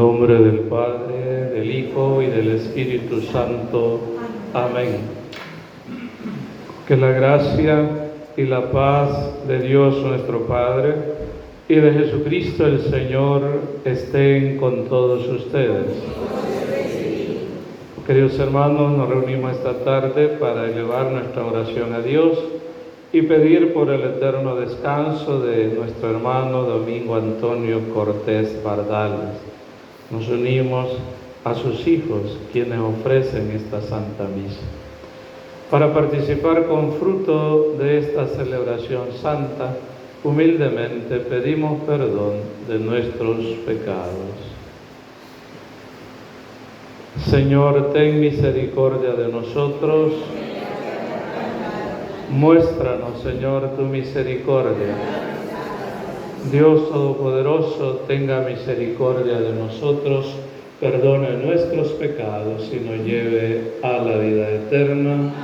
nombre del Padre, del Hijo y del Espíritu Santo. Amén. Que la gracia y la paz de Dios nuestro Padre y de Jesucristo el Señor estén con todos ustedes. Queridos hermanos, nos reunimos esta tarde para elevar nuestra oración a Dios y pedir por el eterno descanso de nuestro hermano Domingo Antonio Cortés Bardales. Nos unimos a sus hijos, quienes ofrecen esta Santa Misa. Para participar con fruto de esta celebración santa, humildemente pedimos perdón de nuestros pecados. Señor, ten misericordia de nosotros. Muéstranos, Señor, tu misericordia. Dios Todopoderoso, tenga misericordia de nosotros, perdone nuestros pecados y nos lleve a la vida eterna.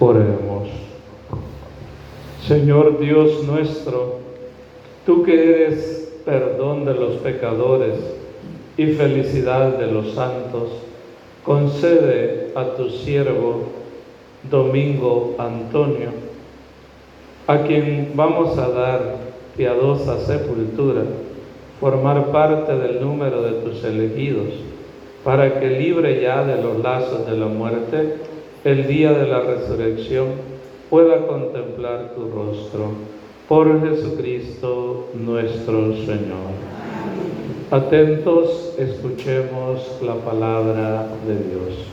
Oremos. Señor Dios nuestro, tú que eres perdón de los pecadores y felicidad de los santos, concede a tu siervo Domingo Antonio, a quien vamos a dar piadosa sepultura, formar parte del número de tus elegidos, para que libre ya de los lazos de la muerte, el día de la resurrección pueda contemplar tu rostro. Por Jesucristo nuestro Señor. Atentos, escuchemos la palabra de Dios.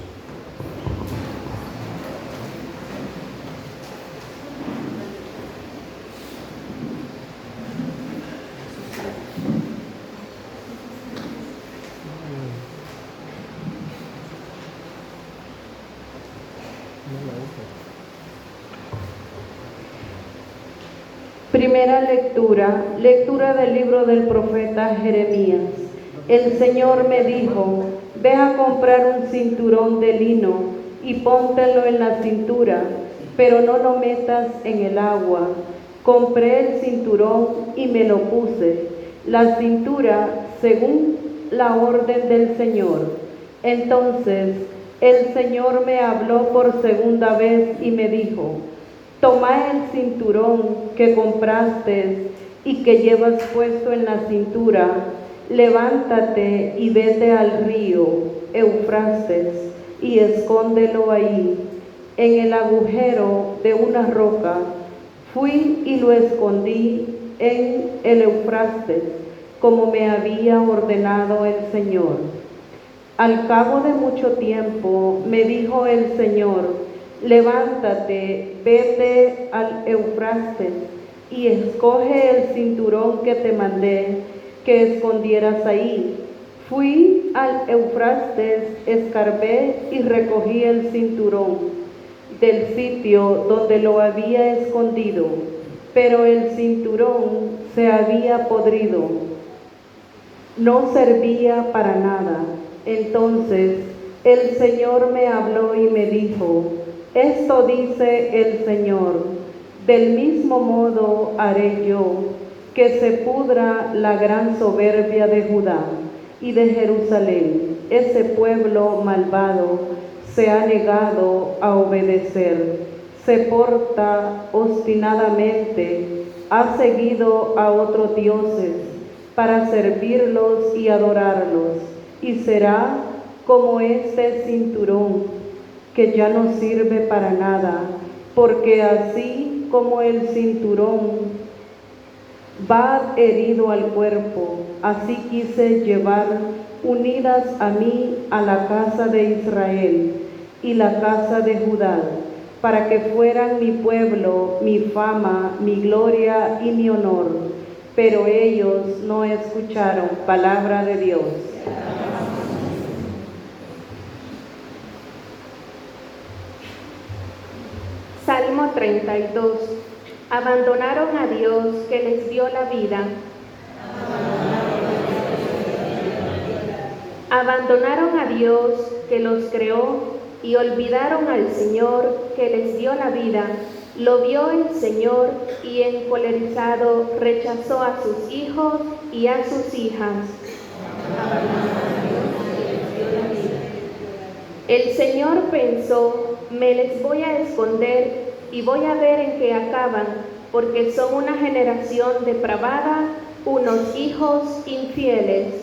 Primera lectura del libro del profeta Jeremías. El Señor me dijo: ve a comprar un cinturón de lino y póntelo en la cintura, pero no lo metas en el agua. Compré el cinturón y me lo puse, la cintura según la orden del Señor. Entonces el Señor me habló por segunda vez y me dijo: toma el cinturón que compraste y que llevas puesto en la cintura, levántate y vete al río Eufrates y escóndelo ahí, en el agujero de una roca. Fui y lo escondí en el Eufrates, como me había ordenado el Señor. Al cabo de mucho tiempo me dijo el Señor: levántate, vete al Eufrates y escoge el cinturón que te mandé que escondieras ahí. Fui al Eufrates, escarbé y recogí el cinturón del sitio donde lo había escondido, pero el cinturón se había podrido, no servía para nada. Entonces el Señor me habló y me dijo: esto dice el Señor: Del mismo modo haré yo, que se pudra la gran soberbia de Judá y de Jerusalén. Ese pueblo malvado se ha negado a obedecer, se porta obstinadamente, ha seguido a otros dioses para servirlos y adorarlos, y será como este cinturón que ya no sirve para nada, porque así como el cinturón va herido al cuerpo, así quise llevar unidas a mí a la casa de Israel y la casa de Judá, para que fueran mi pueblo, mi fama, mi gloria y mi honor. Pero ellos no escucharon. Palabra de Dios. Salmo 32. Abandonaron a Dios que les dio la vida. Abandonaron a Dios que los creó y olvidaron al Señor que les dio la vida. Lo vio el Señor y encolerizado rechazó a sus hijos y a sus hijas. El Señor pensó, me les voy a esconder y voy a ver en qué acaban, porque son una generación depravada, unos hijos infieles.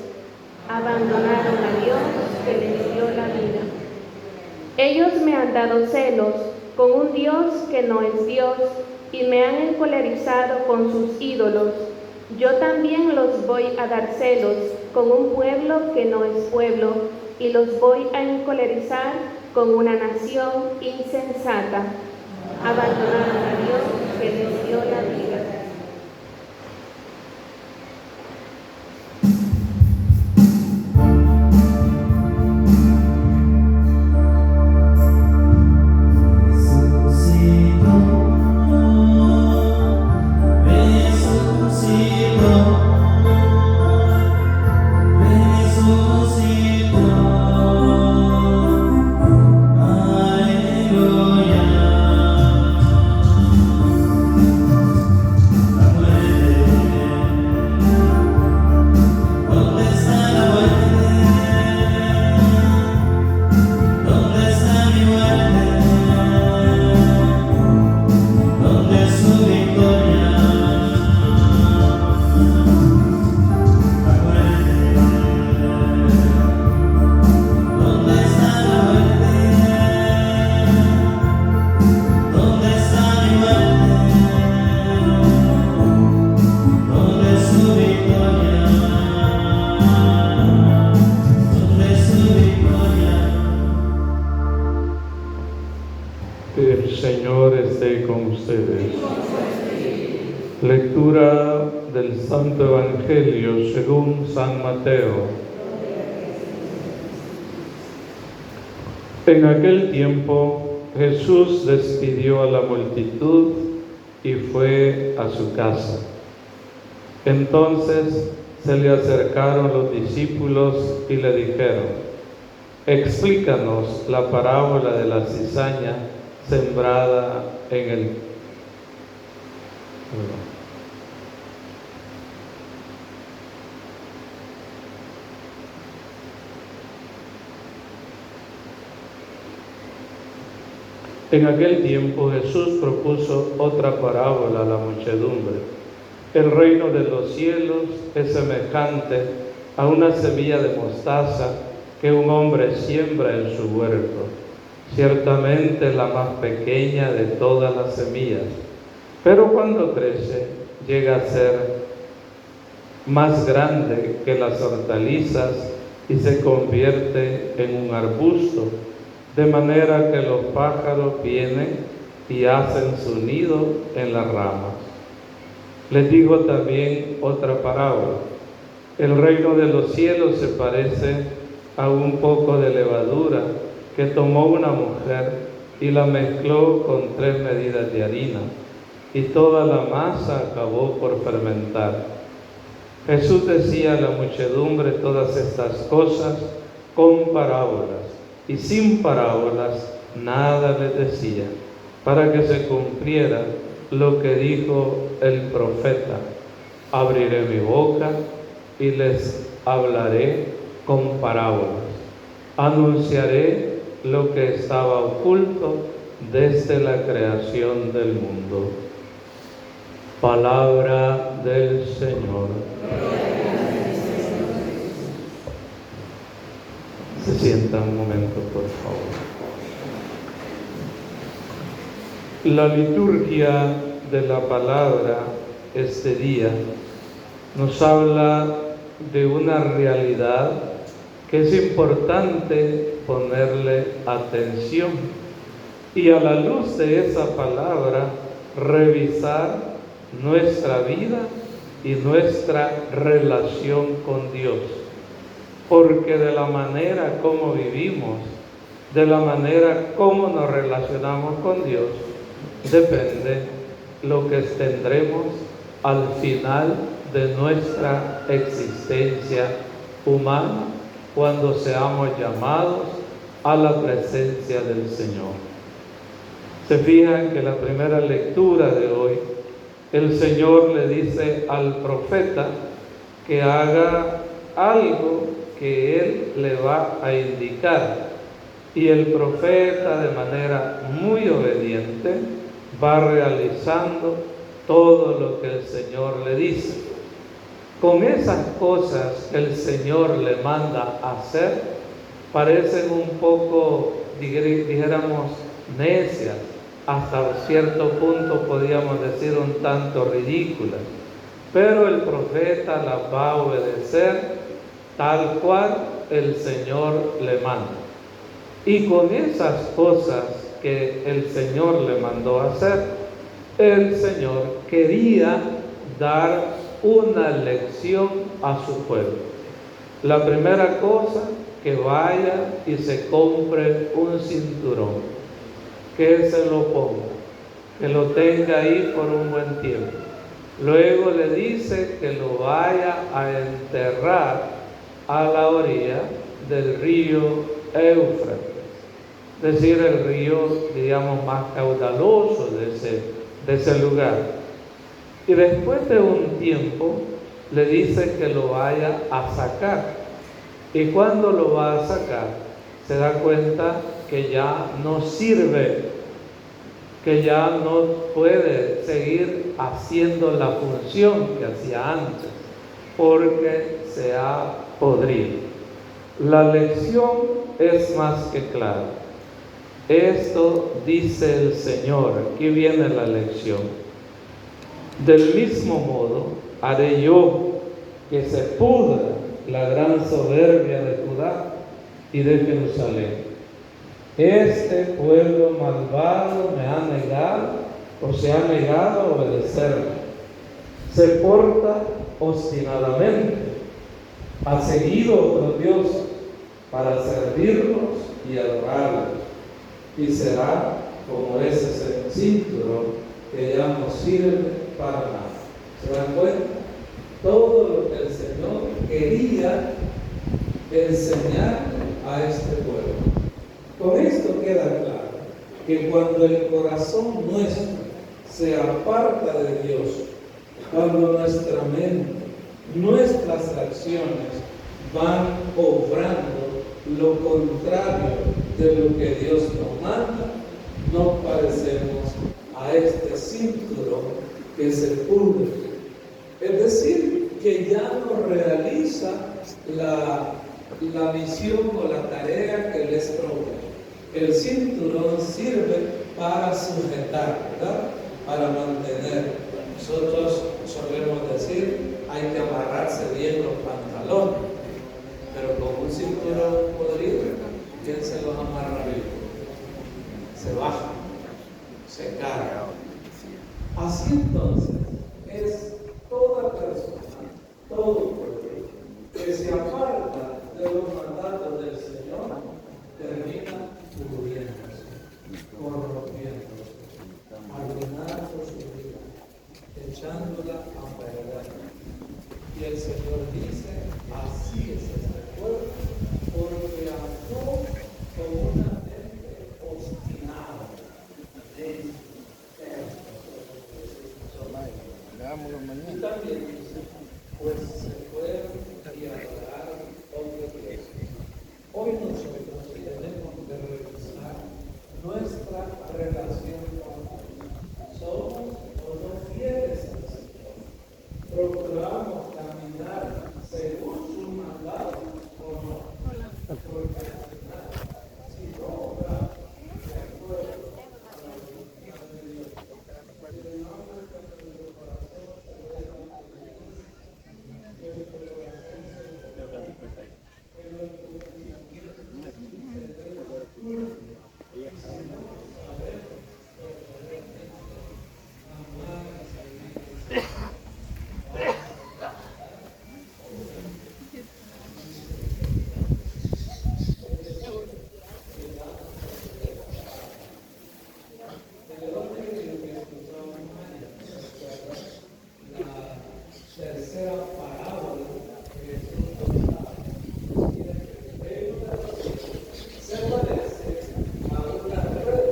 Abandonaron a Dios que les dio la vida. Ellos me han dado celos con un Dios que no es Dios y me han encolerizado con sus ídolos. Yo también los voy a dar celos con un pueblo que no es pueblo y los voy a encolerizar con una nación insensata. Abandonaron a Dios que les dio la vida. El Señor esté con ustedes. Lectura del Santo Evangelio según San Mateo. En aquel tiempo Jesús despidió a la multitud y fue a su casa. Entonces se le acercaron los discípulos y le dijeron: explícanos la parábola de la cizaña sembrada en el... En aquel tiempo Jesús propuso otra parábola a la muchedumbre. El reino de los cielos es semejante a una semilla de mostaza que un hombre siembra en su huerto. Ciertamente es la más pequeña de todas las semillas, pero cuando crece llega a ser más grande que las hortalizas y se convierte en un arbusto, de manera que los pájaros vienen y hacen su nido en las ramas. Les digo también otra parábola. El reino de los cielos se parece a un poco de levadura que tomó una mujer y la mezcló con 3 medidas de harina, y toda la masa acabó por fermentar. Jesús decía a la muchedumbre todas estas cosas con parábolas, y sin parábolas nada les decía, para que se cumpliera lo que dijo el profeta: abriré mi boca y les hablaré con parábolas. Anunciaré lo que estaba oculto desde la creación del mundo. Palabra del Señor. Se sientan un momento, por favor. La liturgia de la palabra este día nos habla de una realidad que es importante ponerle atención y, a la luz de esa palabra, revisar nuestra vida y nuestra relación con Dios, porque de la manera como vivimos, de la manera como nos relacionamos con Dios, depende lo que tendremos al final de nuestra existencia humana, cuando seamos llamados a la presencia del Señor. Se fijan que la primera lectura de hoy, el Señor le dice al profeta que haga algo que Él le va a indicar, y el profeta, de manera muy obediente, va realizando todo lo que el Señor le dice. Con esas cosas que el Señor le manda hacer, parecen un poco, dijéramos, necias, hasta cierto punto podríamos decir un tanto ridículas, pero el profeta las va a obedecer tal cual el Señor le manda. Y con esas cosas que el Señor le mandó hacer, el Señor quería dar una lección a su pueblo. La primera cosa, que vaya y se compre un cinturón, que se lo ponga, que lo tenga ahí por un buen tiempo. Luego le dice que lo vaya a enterrar a la orilla del río Éufrates, es decir, el río, digamos, más caudaloso de ese lugar. Y después de un tiempo le dice que lo vaya a sacar. Y cuando lo va a sacar, se da cuenta que ya no sirve, que ya no puede seguir haciendo la función que hacía antes, porque se ha podrido. La lección es más que clara. Esto dice el Señor, aquí viene la lección: del mismo modo haré yo que se pudra la gran soberbia de Judá y de Jerusalén. Este pueblo malvado me ha negado, o se ha negado a obedecerme. Se porta obstinadamente, ha seguido otros dioses para servirlos y adorarlos, y será como ese cinturón que ya no sirve para nada. ¿Se dan cuenta? Todo lo que el Señor quería enseñar a este pueblo. Con esto queda claro que cuando el corazón nuestro se aparta de Dios, cuando nuestra mente, nuestras acciones van obrando lo contrario de lo que Dios nos manda, nos parecemos a este cinturón que se pudre. Es decir, que ya no realiza la misión o la tarea que les propone. El cinturón sirve para sujetar, ¿verdad? Para mantener. Nosotros solemos decir, hay que amarrarse bien los pantalones, pero con un cinturón podrido, ¿quién se los amarra bien? Se baja, se carga. Así entonces es toda persona, todo pueblo que se aparta de los mandatos del Señor, termina pudriéndose, corrompiéndose, arruinando su vida, echándola a perder. Y el Señor dice, así es este pueblo, porque actuó con una mente obstinada, Y también dice, pues se fueron y adoraron otros dioses. Hoy nosotros tenemos que revisar nuestra relación con Dios. ¿Somos o no fieles al Señor? ¿Procuramos caminar según su mandato o no? Porque al final, si no obramos de acuerdo a la voluntad de Dios, si no nuestro corazón se ve nuestro corazón tercera parábola que Jesús contaba, se parece a una red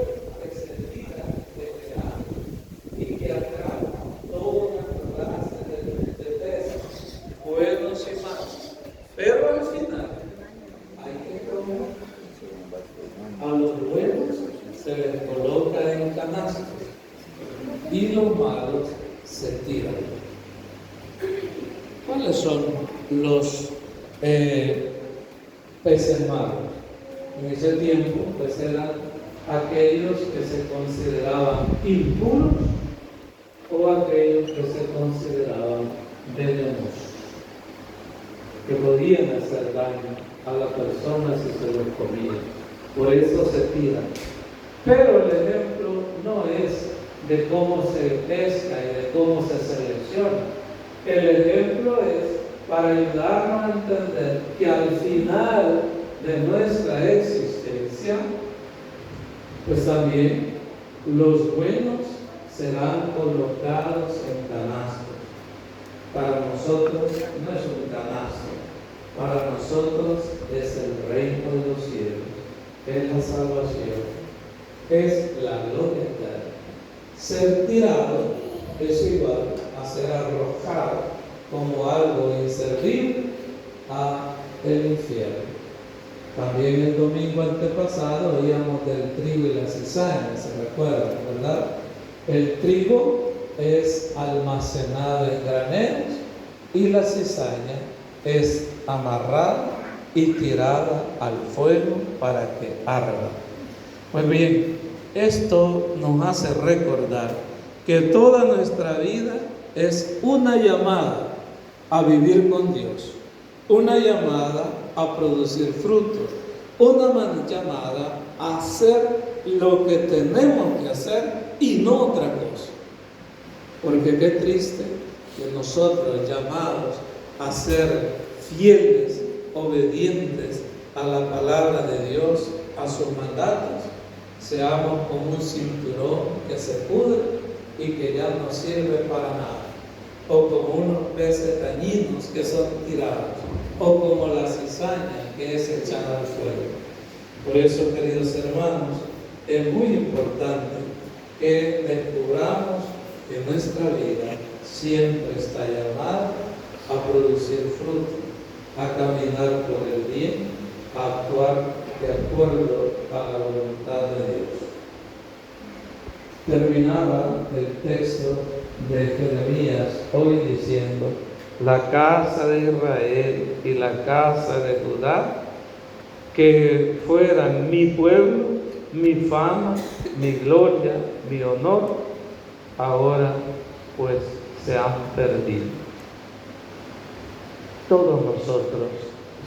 extendida de verano y que atrapa toda clase de peces, buenos y malos. Pero al final hay que comer. A los buenos se les coloca en canastos y los malos se tiran. ¿Cuáles son los peces malos? En ese tiempo, pues eran aquellos que se consideraban impuros o aquellos que se consideraban venenosos, que podían hacer daño a la persona si se los comían. Por eso se tiran. Pero el ejemplo no es de cómo se pesca y de cómo se selecciona. El ejemplo es para ayudarnos a entender que al final de nuestra existencia, pues también los buenos serán colocados en canastos. Para nosotros no es un canasto, para nosotros es el reino de los cielos, es la salvación, es la gloria eterna. Ser tirado es igual a ser arrojado como algo inservible a el infierno. También el domingo antepasado oíamos del trigo y la cizaña, se recuerdan, ¿verdad? El trigo es almacenado en graneros y la cizaña es amarrada y tirada al fuego para que arda. Pues bien, esto nos hace recordar que toda nuestra vida es una llamada a vivir con Dios, una llamada a producir frutos, una llamada a hacer lo que tenemos que hacer y no otra cosa. Porque qué triste que nosotros, llamados a ser fieles, obedientes a la palabra de Dios, a sus mandatos, seamos como un cinturón que se pudre y que ya no sirve para nada, o como unos peces dañinos que son tirados, o como la cizaña que es echada al fuego. Por eso, queridos hermanos, es muy importante que descubramos que nuestra vida siempre está llamada a producir fruto, a caminar por el bien, a actuar de acuerdo a la voluntad de Dios. Terminaba el texto de Jeremías hoy diciendo: la casa de Israel y la casa de Judá, que fueran mi pueblo, mi fama, mi gloria, mi honor, ahora pues se han perdido. Todos nosotros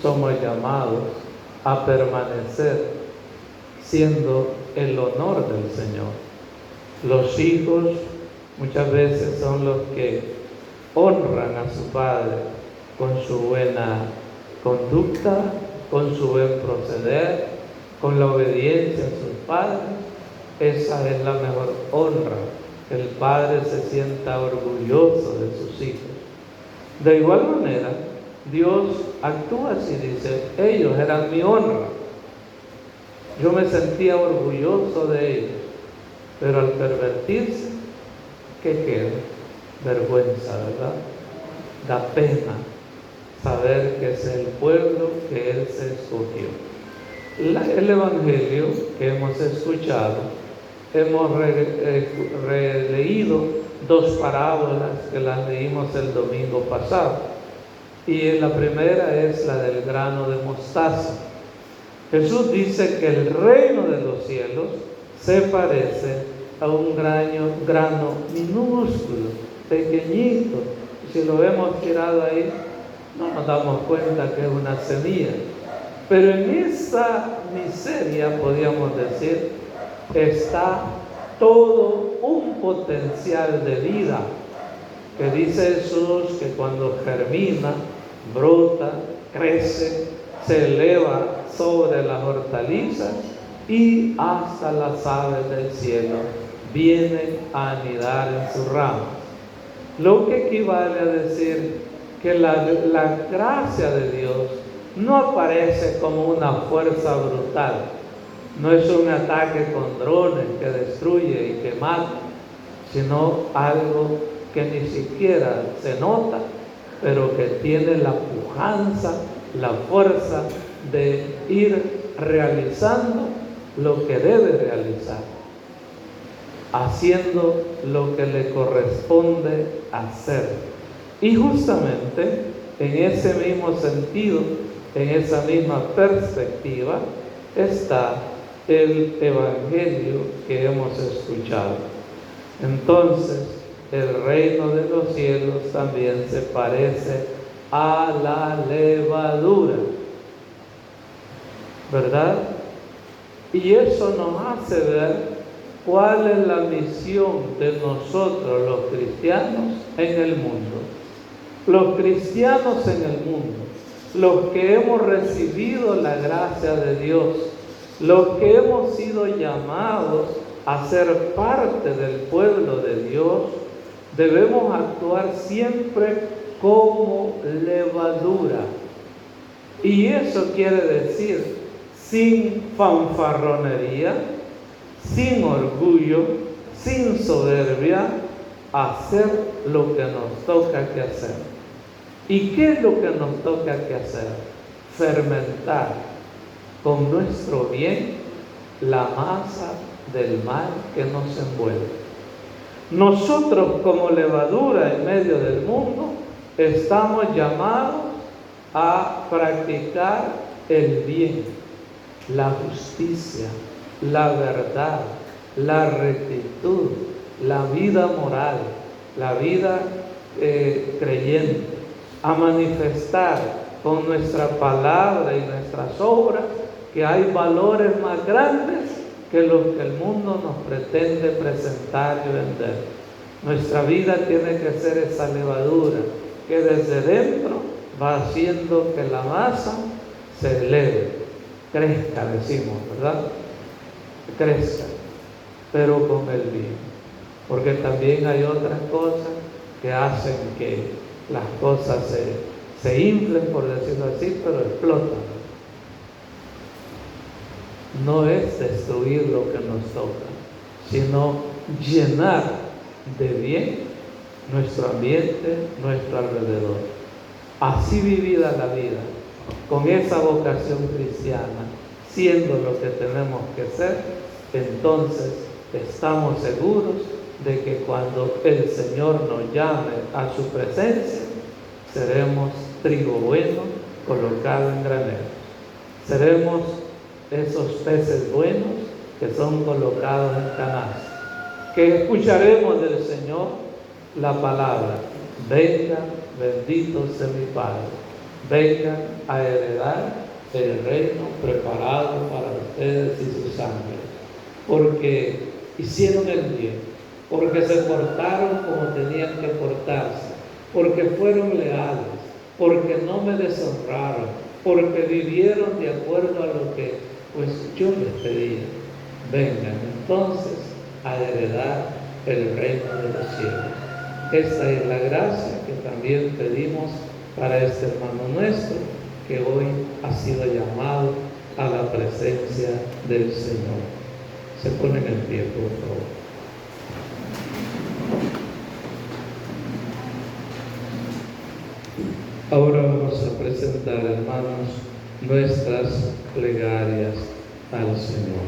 somos llamados a permanecer siendo el honor del Señor. Los hijos muchas veces son los que honran a su padre con su buena conducta, con su buen proceder, con la obediencia a sus padres. Esa es la mejor honra, que el padre se sienta orgulloso de sus hijos. De igual manera, Dios actúa así, dice: ellos eran mi honra. Yo me sentía orgulloso de ellos, pero al pervertirse, ¿qué queda? vergüenza, ¿verdad? Da pena saber que es el pueblo que Él se escogió. El Evangelio que hemos escuchado, hemos releído dos parábolas que las leímos el domingo pasado. Y la primera es la del grano de mostaza. Jesús dice que el reino de los cielos se parece a un grano minúsculo, pequeñito. Si lo vemos tirado ahí, no nos damos cuenta que es una semilla. Pero en esa miseria, podríamos decir, está todo un potencial de vida, que dice Jesús que cuando germina, brota, crece, se eleva sobre las hortalizas y hasta las aves del cielo vienen a anidar en sus ramas. Lo que equivale a decir que la gracia de Dios no aparece como una fuerza brutal, no es un ataque con drones que destruye y que mata, sino algo que ni siquiera se nota, pero que tiene la pujanza, la fuerza de ir realizando lo que debe realizar, haciendo lo que le corresponde hacer. Y justamente en ese mismo sentido, en esa misma perspectiva, está el Evangelio que hemos escuchado. Entonces, el reino de los cielos también se parece a la levadura, ¿verdad? Y eso nos hace ver cuál es la misión de nosotros los cristianos en el mundo. Los cristianos en el mundo, los que hemos recibido la gracia de Dios, los que hemos sido llamados a ser parte del pueblo de Dios, debemos actuar siempre como levadura. Y eso quiere decir sin fanfarronería, sin orgullo, sin soberbia, hacer lo que nos toca que hacer. ¿Y qué es lo que nos toca que hacer? Fermentar con nuestro bien la masa del mal que nos envuelve. Nosotros como levadura en medio del mundo estamos llamados a practicar el bien, la justicia, la verdad, la rectitud, la vida moral, la vida creyente, a manifestar con nuestra palabra y nuestras obras que hay valores más grandes que los que el mundo nos pretende presentar y vender. Nuestra vida tiene que ser esa levadura que desde dentro va haciendo que la masa se eleve, crezca, decimos, ¿verdad? Crezca, pero con el bien. Porque también hay otras cosas que hacen que las cosas se inflen, por decirlo así, pero explotan. No es destruir lo que nos toca, sino llenar de bien nuestro ambiente, nuestro alrededor. Así vivida la vida, con esa vocación cristiana, siendo lo que tenemos que ser, entonces estamos seguros de que cuando el Señor nos llame a su presencia, seremos trigo bueno colocado en granero. Seremos esos peces buenos que son colocados en canastas, que escucharemos del Señor la palabra: venga, bendito sea mi Padre, vengan a heredar el reino preparado para ustedes y sus ángeles, porque hicieron el bien, porque se portaron como tenían que portarse, porque fueron leales, porque no me deshonraron, porque vivieron de acuerdo a lo que pues yo les pedía. Vengan entonces a heredar el reino de los cielos. Esta es la gracia que también pedimos para este hermano nuestro que hoy ha sido llamado a la presencia del Señor. Se ponen en pie, por favor. Ahora vamos a presentar, hermanos, nuestras plegarias al Señor.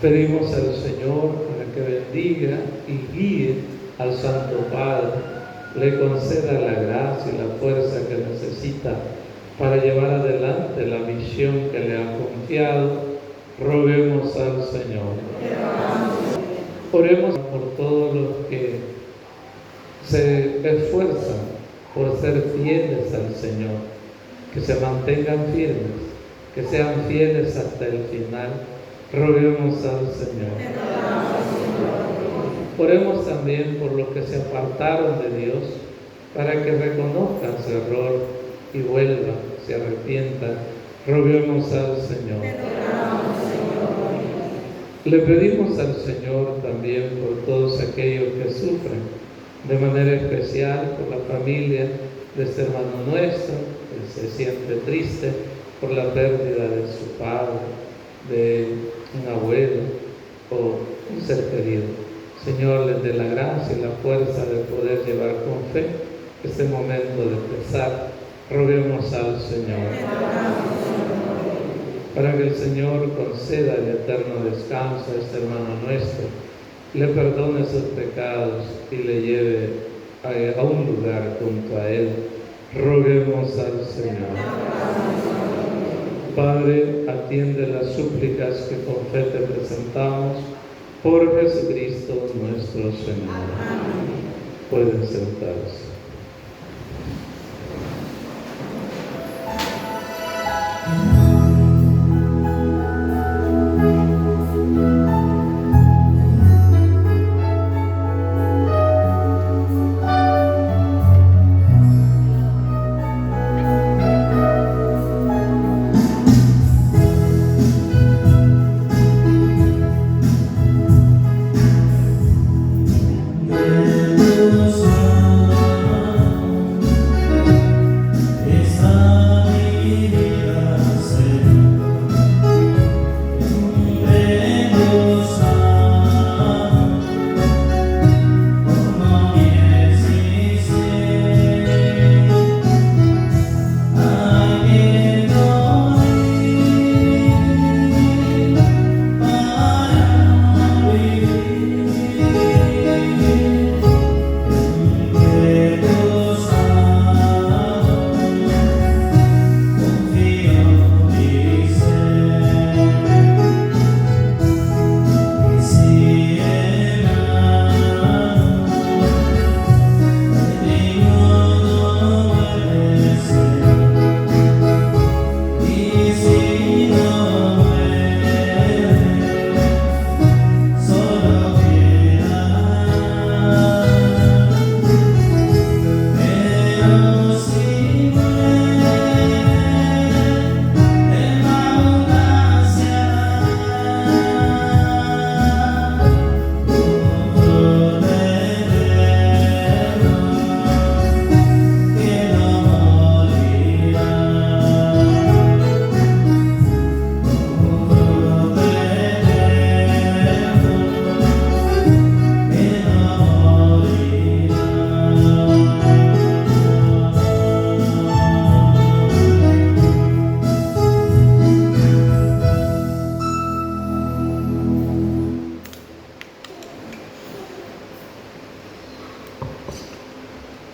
Pedimos al Señor para que bendiga y guíe al Santo Padre, le conceda la gracia y la fuerza que necesita para llevar adelante la misión que le ha confiado. Roguemos al Señor. Oremos por todos los que se esfuerzan por ser fieles al Señor, que se mantengan firmes, que sean fieles hasta el final. Roguemos al Señor. Oremos también por los que se apartaron de Dios, para que reconozcan su error y vuelvan, se arrepientan. Roguemos al Señor. Le pedimos al Señor también por todos aquellos que sufren, de manera especial por la familia de este hermano nuestro, que se siente triste por la pérdida de su padre, de un abuelo o un ser querido. Señor, les dé la gracia y la fuerza de poder llevar con fe este momento de pesar. Roguemos al Señor. Para que el Señor conceda el eterno descanso a este hermano nuestro, le perdone sus pecados y le lleve a un lugar junto a Él. Roguemos al Señor. Padre, atiende las súplicas que con fe te presentamos por Jesucristo nuestro Señor. Pueden sentarse.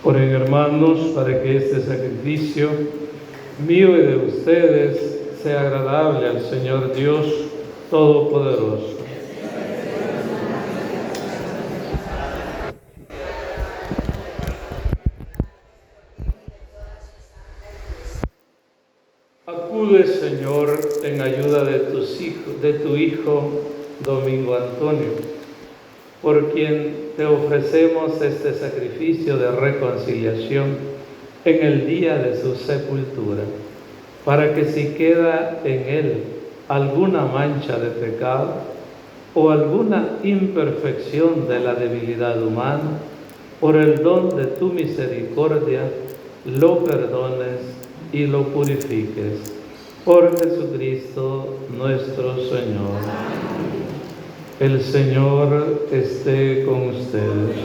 Oren, hermanos, para que este sacrificio mío y de ustedes sea agradable al Señor Dios Todopoderoso. Acude, Señor, en ayuda de tu Hijo Domingo Antonio, por quien te ofrecemos este sacrificio de reconciliación en el día de su sepultura, para que si queda en él alguna mancha de pecado o alguna imperfección de la debilidad humana, por el don de tu misericordia, lo perdones y lo purifiques. Por Jesucristo nuestro Señor. El Señor esté con ustedes.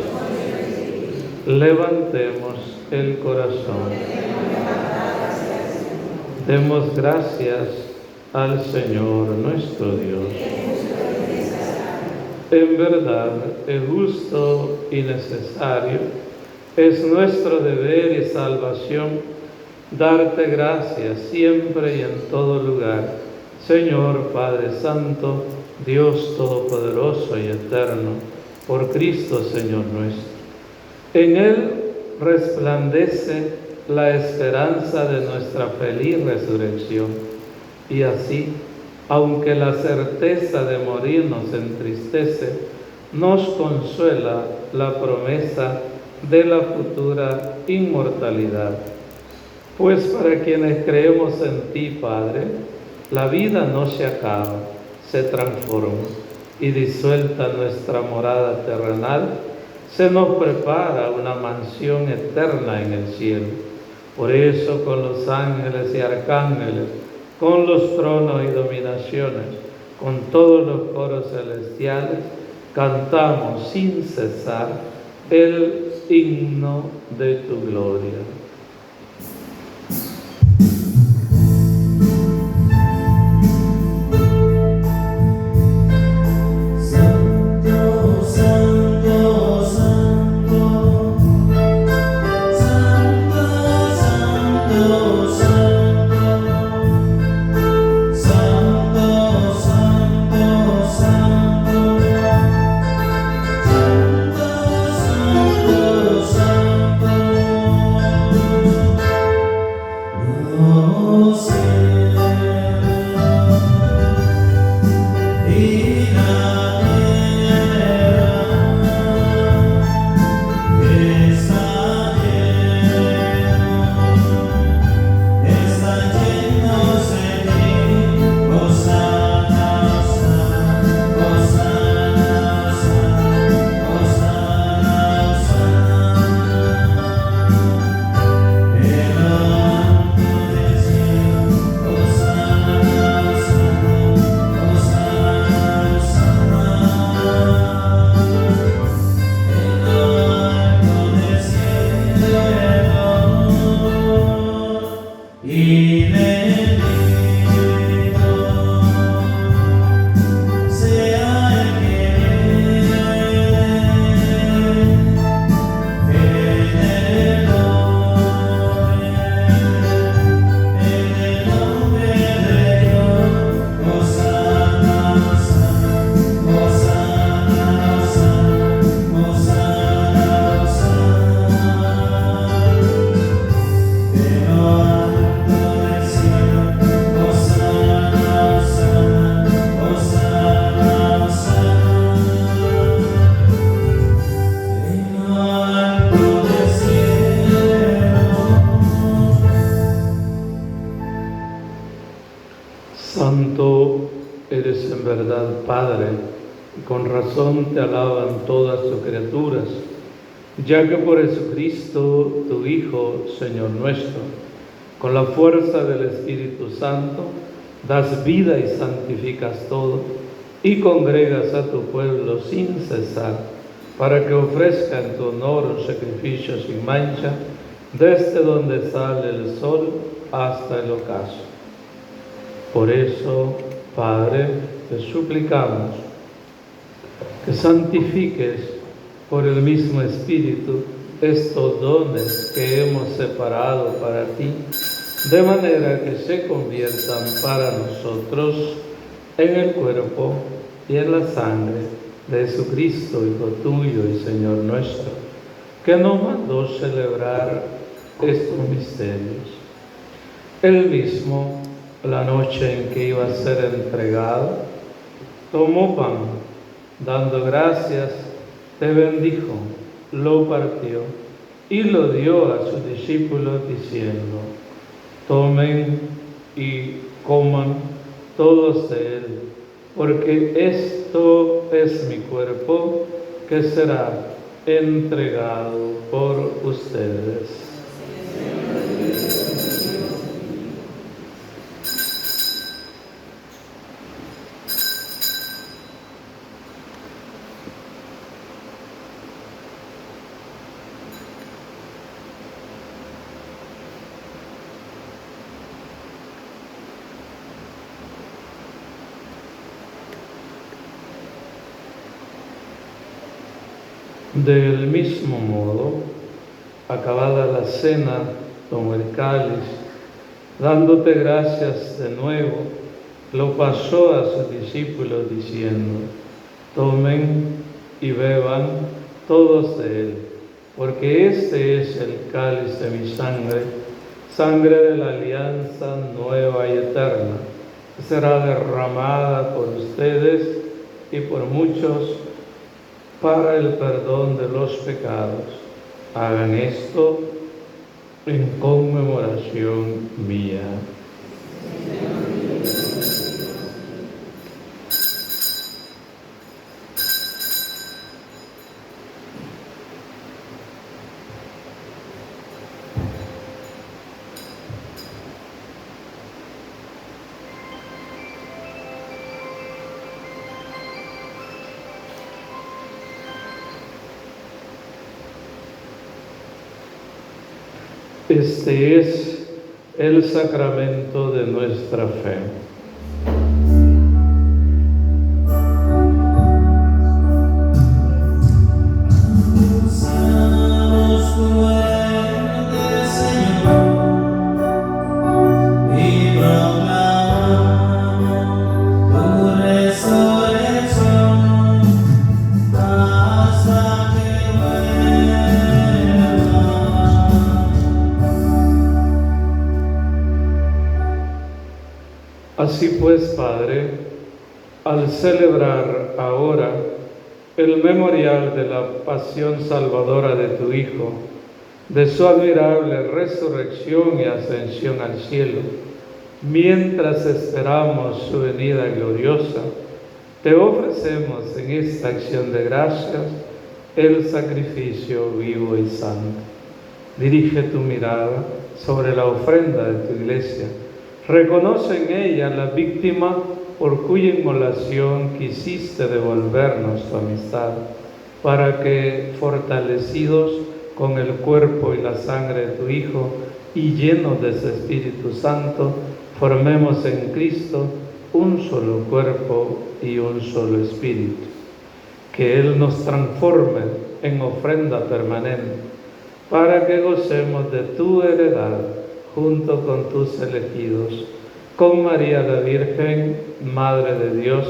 Levantemos el corazón. Demos gracias al Señor nuestro Dios. En verdad es justo y necesario, es nuestro deber y salvación darte gracias siempre y en todo lugar, Señor Padre Santo, Dios Todopoderoso y Eterno, por Cristo Señor nuestro. En Él resplandece la esperanza de nuestra feliz resurrección, y así, aunque la certeza de morir nos entristece, nos consuela la promesa de la futura inmortalidad. Pues para quienes creemos en ti, Padre, la vida no se acaba, se transforma, y disuelta nuestra morada terrenal, se nos prepara una mansión eterna en el cielo. Por eso, con los ángeles y arcángeles, con los tronos y dominaciones, con todos los coros celestiales, cantamos sin cesar el himno de tu gloria. Santo eres en verdad, Padre, y con razón te alaban todas tus criaturas, ya que por Jesucristo, tu Hijo, Señor nuestro, con la fuerza del Espíritu Santo, das vida y santificas todo, y congregas a tu pueblo sin cesar, para que ofrezca en tu honor un sacrificio sin mancha, desde donde sale el sol hasta el ocaso. Por eso, Padre, te suplicamos que santifiques por el mismo Espíritu estos dones que hemos separado para ti, de manera que se conviertan para nosotros en el cuerpo y en la sangre de Jesucristo, Hijo tuyo y Señor nuestro, que nos mandó celebrar estos misterios. Él mismo, la noche en que iba a ser entregado, tomó pan, dando gracias, te bendijo, lo partió y lo dio a sus discípulos diciendo: tomen y coman todos de él, porque esto es mi cuerpo que será entregado por ustedes. Del mismo modo, acabada la cena, tomó el cáliz, dándote gracias de nuevo, lo pasó a sus discípulos diciendo: tomen y beban todos de él, porque este es el cáliz de mi sangre, sangre de la alianza nueva y eterna, que será derramada por ustedes y por muchos para el perdón de los pecados. Hagan esto en conmemoración mía. Este es el sacramento de nuestra fe. Así pues, Padre, al celebrar ahora el memorial de la pasión salvadora de tu Hijo, de su admirable resurrección y ascensión al cielo, mientras esperamos su venida gloriosa, te ofrecemos en esta acción de gracias el sacrificio vivo y santo. Dirige tu mirada sobre la ofrenda de tu Iglesia. Reconoce en ella la víctima por cuya inmolación quisiste devolvernos tu amistad, para que, fortalecidos con el cuerpo y la sangre de tu Hijo y llenos de su Espíritu Santo, formemos en Cristo un solo cuerpo y un solo espíritu. Que Él nos transforme en ofrenda permanente, para que gocemos de tu heredad junto con tus elegidos, con María la Virgen, Madre de Dios,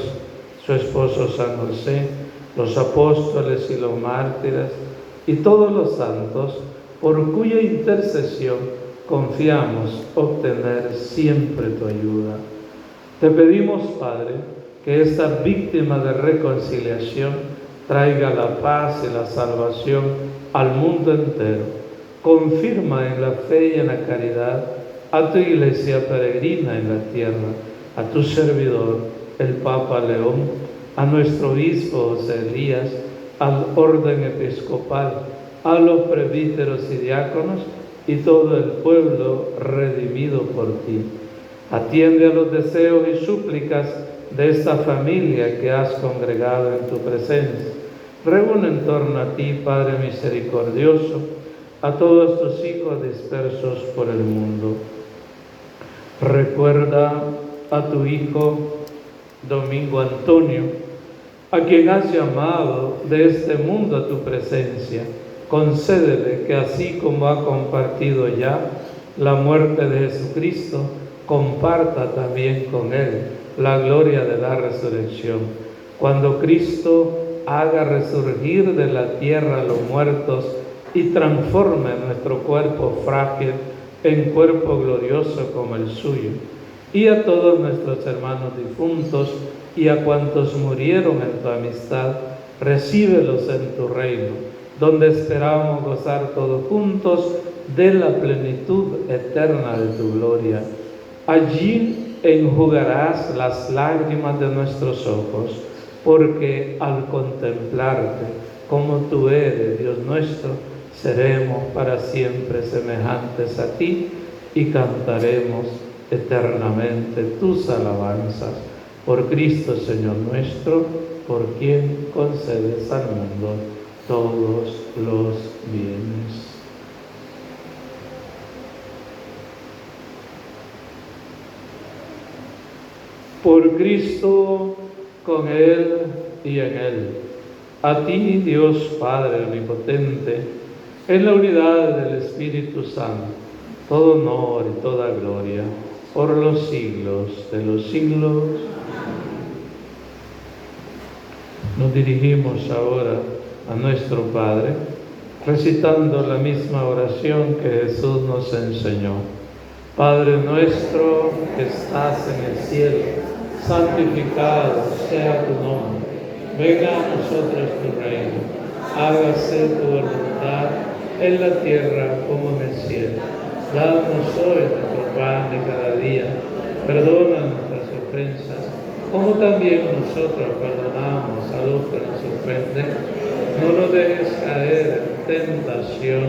su esposo San José, los apóstoles y los mártires, y todos los santos, por cuya intercesión confiamos obtener siempre tu ayuda. Te pedimos, Padre, que esta víctima de reconciliación traiga la paz y la salvación al mundo entero. Confirma en la fe y en la caridad a tu Iglesia peregrina en la tierra, a tu servidor, el Papa León, a nuestro obispo José Elías, al orden episcopal, a los presbíteros y diáconos y todo el pueblo redimido por ti. Atiende a los deseos y súplicas de esta familia que has congregado en tu presencia. Reúne en torno a ti, Padre misericordioso, a todos tus hijos dispersos por el mundo. Recuerda a tu hijo Domingo Antonio, a quien has llamado de este mundo a tu presencia. Concédele que así como ha compartido ya la muerte de Jesucristo, comparta también con él la gloria de la resurrección. Cuando Cristo haga resurgir de la tierra a los muertos y transforme nuestro cuerpo frágil en cuerpo glorioso como el suyo, y a todos nuestros hermanos difuntos y a cuantos murieron en tu amistad, recíbelos en tu reino, donde esperamos gozar todos juntos de la plenitud eterna de tu gloria. Allí enjugarás las lágrimas de nuestros ojos, porque al contemplarte como tú eres, Dios nuestro, seremos para siempre semejantes a ti y cantaremos eternamente tus alabanzas. Por Cristo Señor nuestro, por quien concedes al mundo todos los bienes. Por Cristo, con Él y en Él, A ti, Dios Padre Omnipotente, en la unidad del Espíritu Santo, todo honor y toda gloria, por los siglos de los siglos. Nos dirigimos ahora a nuestro Padre, recitando la misma oración que Jesús nos enseñó. Padre nuestro que estás en el cielo, santificado sea tu nombre. Venga a nosotros tu reino. Hágase tu voluntad en la tierra como en el cielo. Danos hoy nuestro pan de cada día. Perdona nuestras ofensas, como también nosotros perdonamos a los que nos ofenden. No nos dejes caer en tentación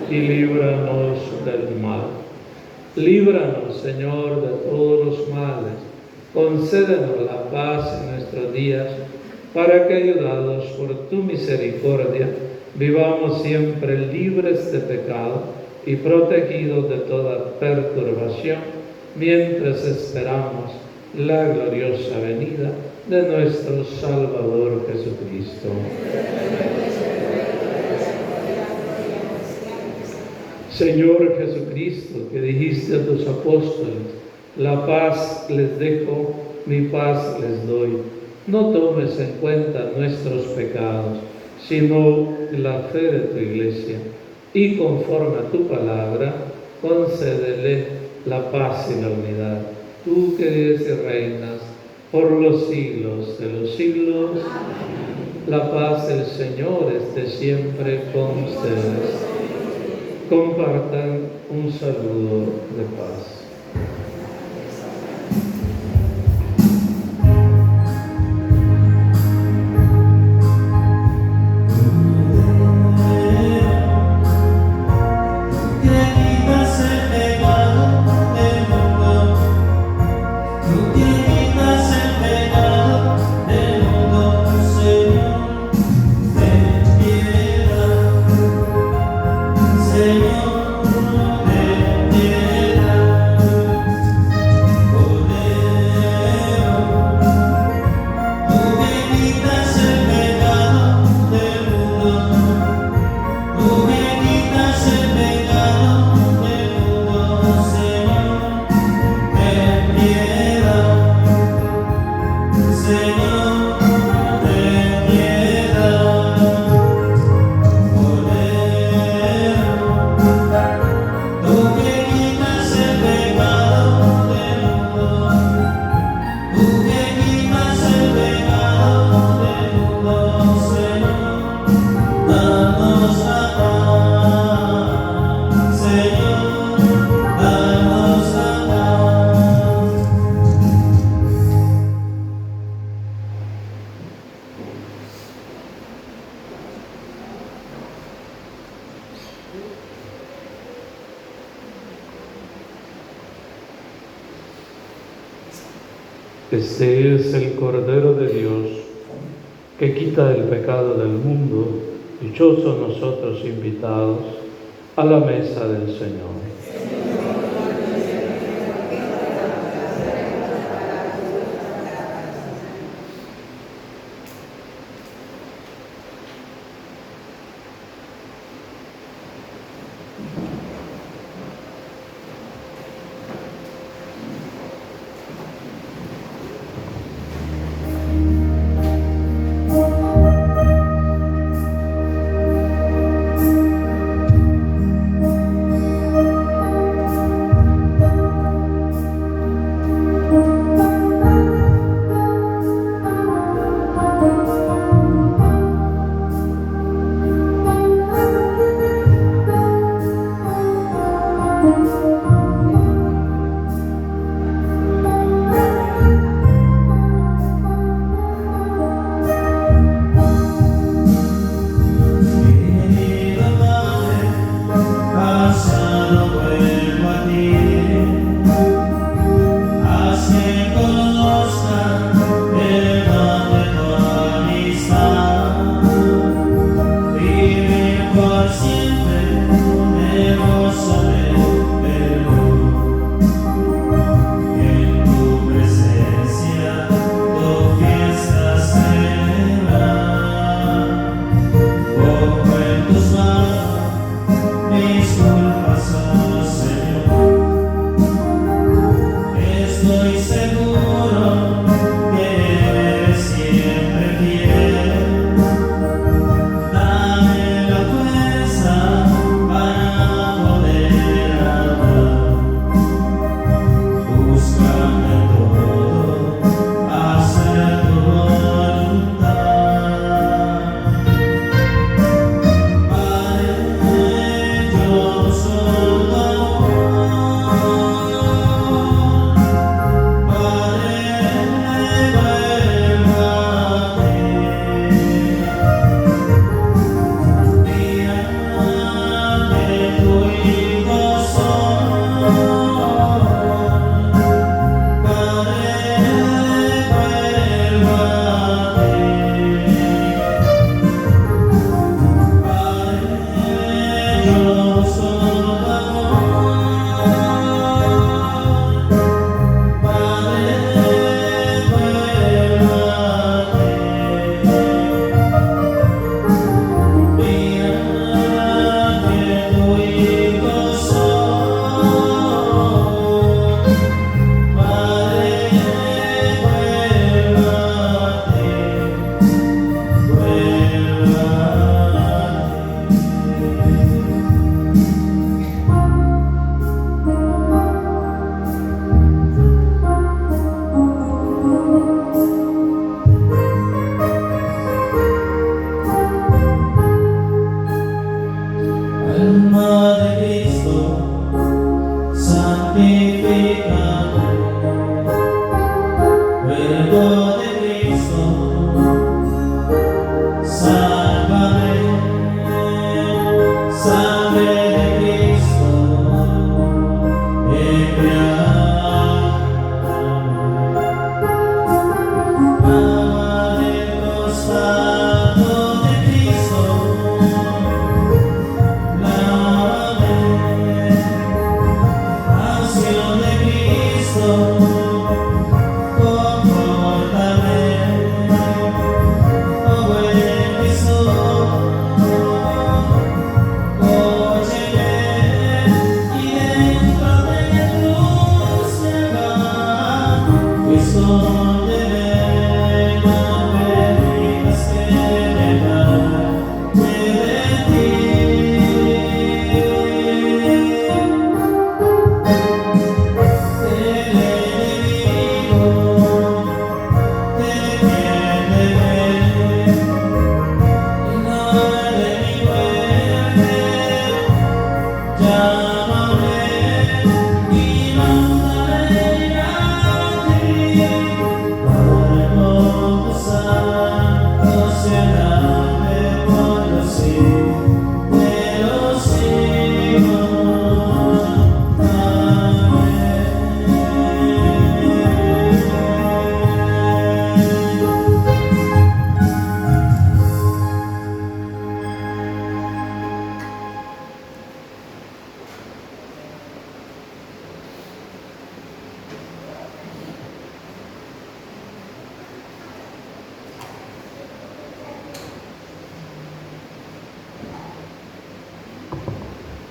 y líbranos del mal. Líbranos, Señor, de todos los males. Concédenos la paz en nuestros días, para que, ayudados por tu misericordia, vivamos siempre libres de pecado y protegidos de toda perturbación, mientras esperamos la gloriosa venida de nuestro Salvador Jesucristo. Señor Jesucristo, que dijiste a tus apóstoles, la paz les dejo, mi paz les doy. No tomes en cuenta nuestros pecados, sino la fe de tu Iglesia, y conforme a tu palabra, concédele la paz y la unidad. Tú que vives y reinas por los siglos de los siglos. La paz del Señor esté siempre con ustedes. Compartan un saludo de paz. Este es el Cordero de Dios, que quita el pecado del mundo. Dichosos nosotros invitados a la mesa del Señor.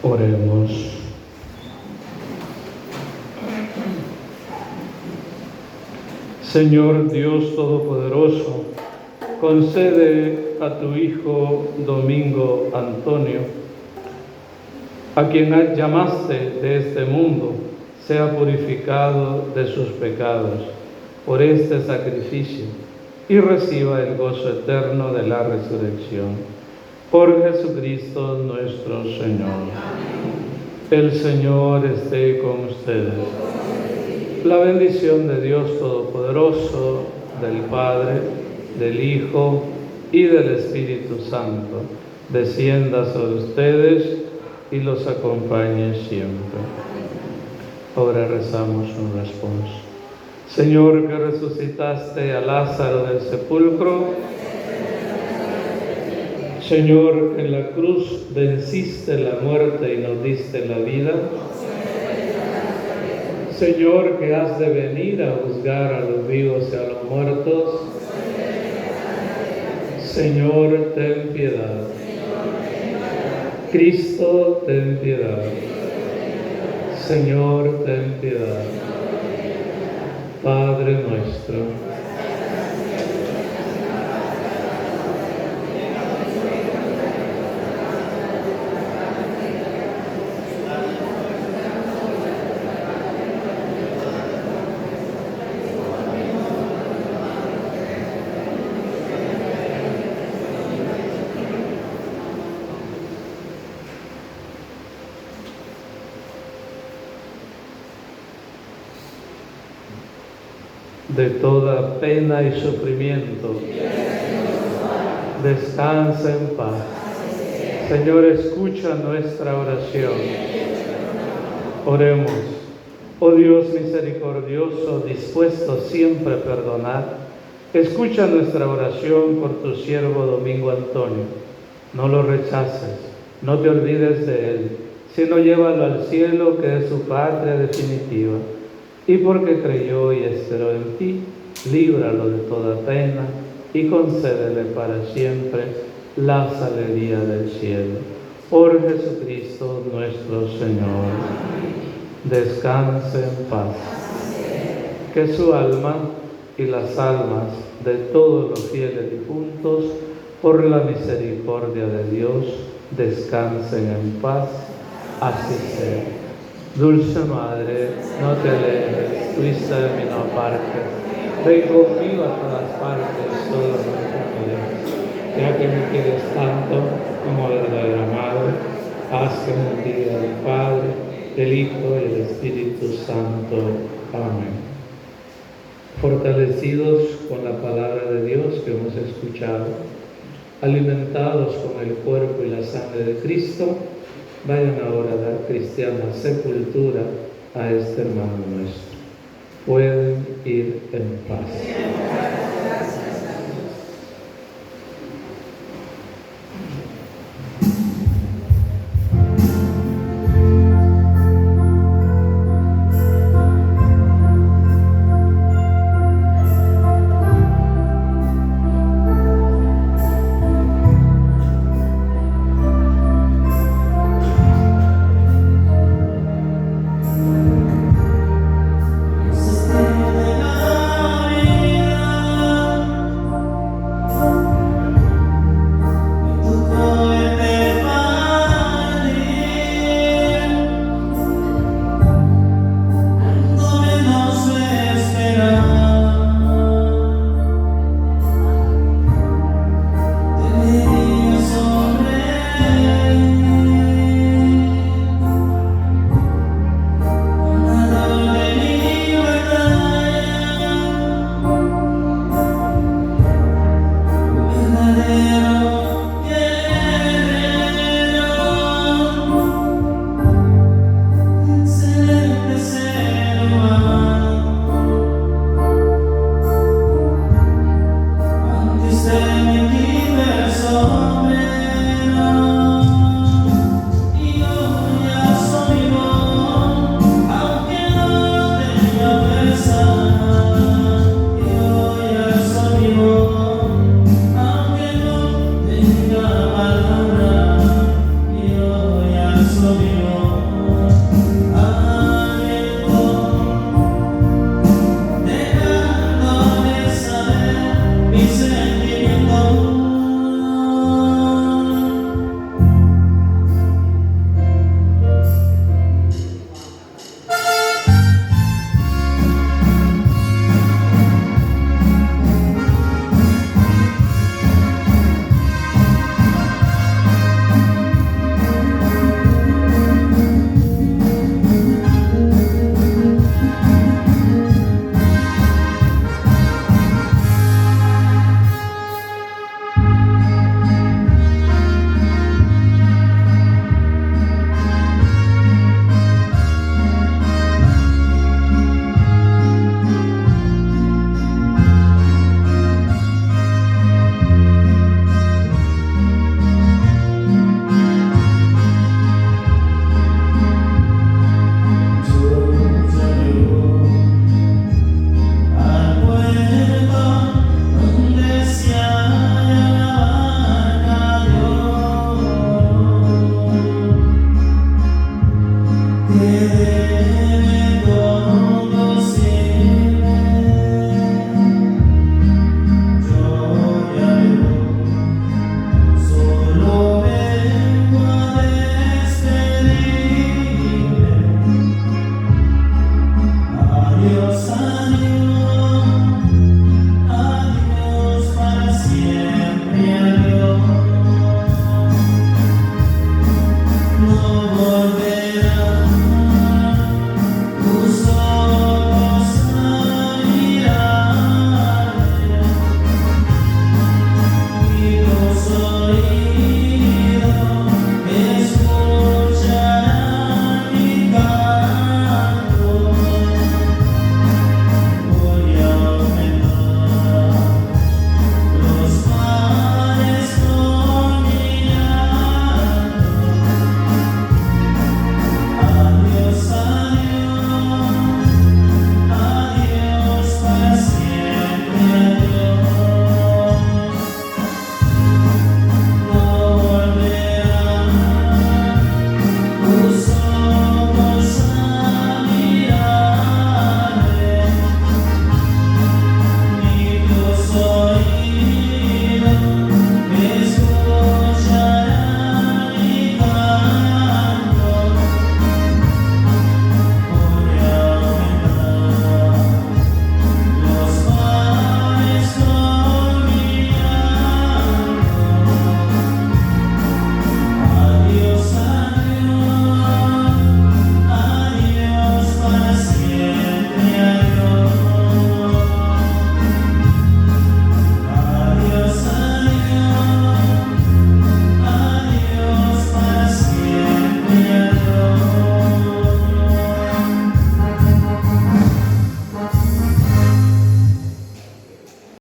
Oremos. Señor Dios Todopoderoso, concede a tu Hijo Domingo Antonio, a quien llamaste de este mundo, sea purificado de sus pecados por este sacrificio y reciba el gozo eterno de la resurrección. Por Jesucristo nuestro Señor. El Señor esté con ustedes. La bendición de Dios Todopoderoso, del Padre, del Hijo y del Espíritu Santo, descienda sobre ustedes y los acompañe siempre. Ahora rezamos un responso. Señor, que resucitaste a Lázaro del sepulcro, Señor, que en la cruz venciste la muerte y nos diste la vida, Señor, que has de venir a juzgar a los vivos y a los muertos, Señor, ten piedad. Cristo, ten piedad. Señor, ten piedad. Padre nuestro, de toda pena y sufrimiento, descansa en paz. Señor, escucha nuestra oración. Oremos. Oh Dios misericordioso, dispuesto siempre a perdonar, escucha nuestra oración por tu siervo Domingo Antonio. No lo rechaces, no te olvides de él, sino llévalo al cielo, que es su patria definitiva. Y porque creyó y esperó en ti, líbralo de toda pena y concédele para siempre la alegría del cielo. Por Jesucristo nuestro Señor. Descanse en paz. Que su alma y las almas de todos los fieles difuntos, por la misericordia de Dios, descansen en paz. Así sea. Dulce Madre, no te alejes, tu hija de mí no apartes. Ven conmigo a todas partes, todos nuestros poderes. Ya que me quieres tanto como verdadera Madre, haz que me bendiga el Padre, el Hijo y el Espíritu Santo. Amén. Fortalecidos con la palabra de Dios que hemos escuchado, alimentados con el cuerpo y la sangre de Cristo, vayan ahora a dar cristiana sepultura a este hermano nuestro. Pueden ir en paz.